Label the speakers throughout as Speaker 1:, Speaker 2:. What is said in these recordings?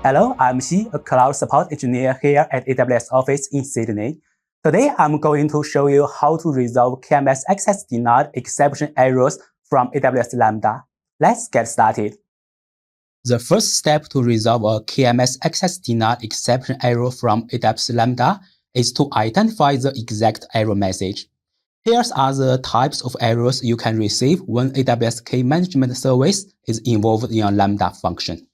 Speaker 1: Hello, I'm Xi, a cloud support engineer here at AWS office in Sydney. Today, I'm going to show you how to resolve KMS access denied exception errors from AWS Lambda. Let's get started. The first step to resolve a KMS access denied exception error from AWS Lambda is to identify the exact error message. Here are the types of errors you can receive when AWS Key Management Service is involved in a Lambda function.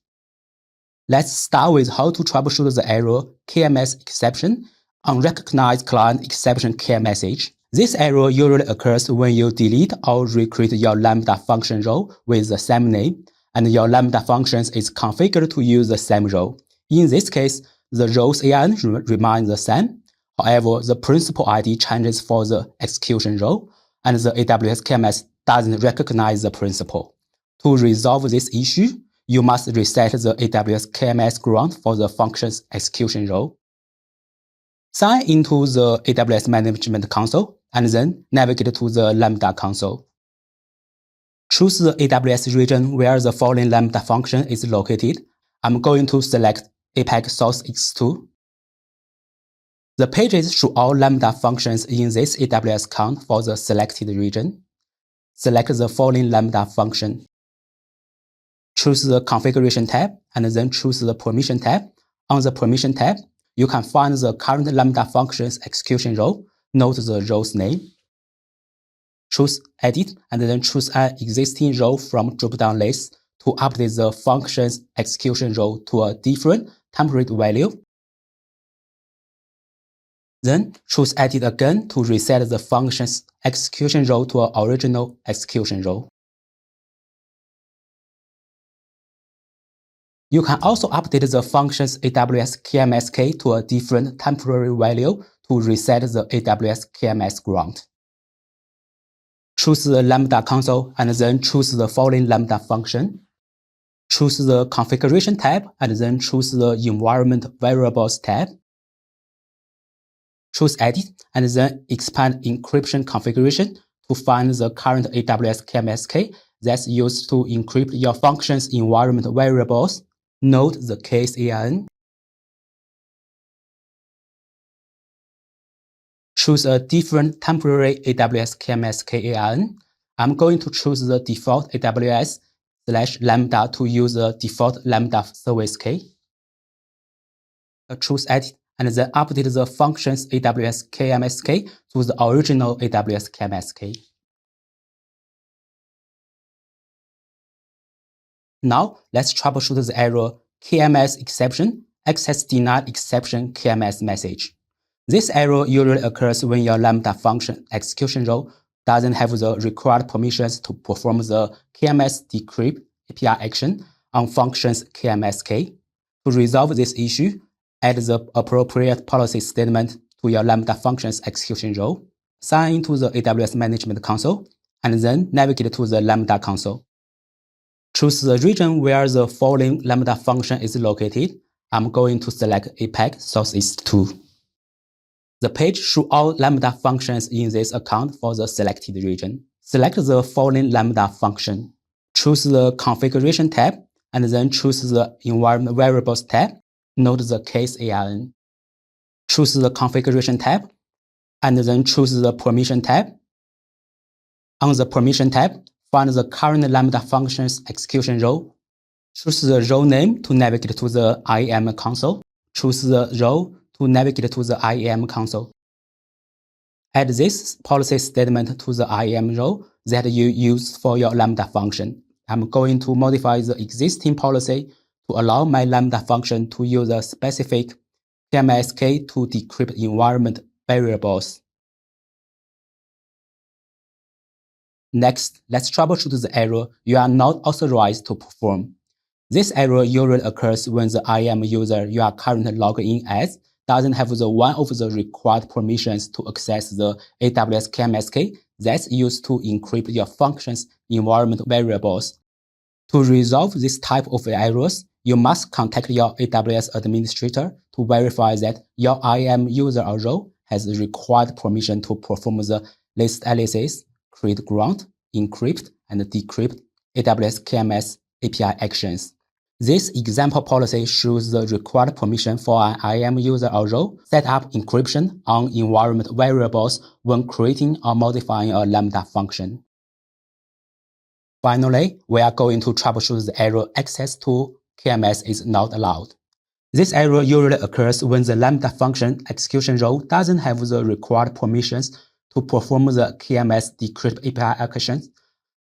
Speaker 1: Let's start with how to troubleshoot the error KMS exception, unrecognized client exception KMS. This error usually occurs when you delete or recreate your Lambda function role with the same name, and your Lambda functions is configured to use the same role. In this case, the role's AIN remains the same. However, the principal ID changes for the execution role, and the AWS KMS doesn't recognize the principal. To resolve this issue, you must reset the AWS KMS ground for the function's execution role. Sign into the AWS Management Console and then navigate to the Lambda console. Choose the AWS region where the following Lambda function is located. I'm going to select APAC Source X2. The pages show all Lambda functions in this AWS account for the selected region. Select the following Lambda function. Choose the Configuration tab and then choose the Permission tab. On the Permission tab, you can find the current Lambda function's execution role. Note the role's name. Choose Edit and then choose an existing role from drop-down list to update the function's execution role to a different temporary value. Then choose Edit again to reset the function's execution role to an original execution role. You can also update the function's AWS KMS key to a different temporary value to reset the AWS KMS ground. Choose the Lambda console and then choose the following Lambda function. Choose the Configuration tab and then choose the Environment Variables tab. Choose Edit and then expand Encryption Configuration to find the current AWS KMS key that's used to encrypt your function's environment variables. Note the case AIN. Choose a different temporary AWS KMS KAIN. I'm going to choose the default AWS/Lambda to use the default Lambda service key. Choose Edit and then update the function's AWS KMS key to the original AWS KMS key. Now, let's troubleshoot the error KMS exception, access denied exception KMS message. This error usually occurs when your Lambda function execution role doesn't have the required permissions to perform the KMS decrypt API action on function's KMS key. To resolve this issue, add the appropriate policy statement to your Lambda function's execution role. Sign into the AWS Management Console, and then navigate to the Lambda console. Choose the region where the following Lambda function is located. I'm going to select APAC Source X2. The page shows all Lambda functions in this account for the selected region. Select the following Lambda function. Choose the Configuration tab and then choose the Environment Variables tab. Note the case AIN. Choose the Configuration tab and then choose the Permission tab. On the Permission tab, find the current Lambda function's execution role. Choose the role name to navigate to the IAM console. Choose the role to navigate to the IAM console. Add this policy statement to the IAM role that you use for your Lambda function. I'm going to modify the existing policy to allow my Lambda function to use a specific KMS key to decrypt environment variables. Next, let's troubleshoot the error you are not authorized to perform. This error usually occurs when the IAM user you are currently logged in as doesn't have one of the required permissions to access the AWS KMS key that's used to encrypt your function's environment variables. To resolve this type of errors, you must contact your AWS administrator to verify that your IAM user or role has the required permission to perform the list analysis, create ground, encrypt, and decrypt AWS KMS API actions. This example policy shows the required permission for an IAM user or role set up encryption on environment variables when creating or modifying a Lambda function. Finally, we are going to troubleshoot the error access to KMS is not allowed. This error usually occurs when the Lambda function execution role doesn't have the required permissions to perform the KMS decrypt API actions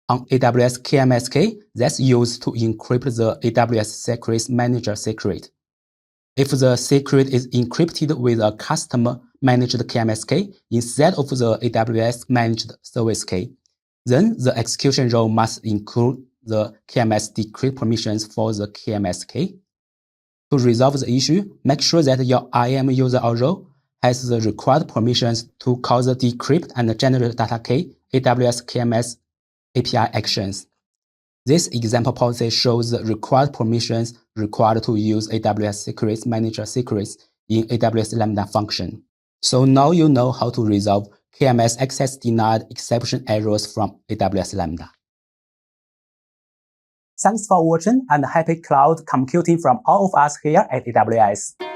Speaker 1: on AWS KMS key that's used to encrypt the AWS Secrets Manager secret. If the secret is encrypted with a customer-managed KMS key instead of the AWS-managed service key, then the execution role must include the KMS decrypt permissions for the KMS key. To resolve the issue, make sure that your IAM user or role has the required permissions to call the decrypt and generate data key AWS KMS API actions. This example policy shows the required permissions required to use AWS Secrets Manager secrets in AWS Lambda function. So now you know how to resolve KMS access denied exception errors from AWS Lambda. Thanks for watching and happy cloud computing from all of us here at AWS.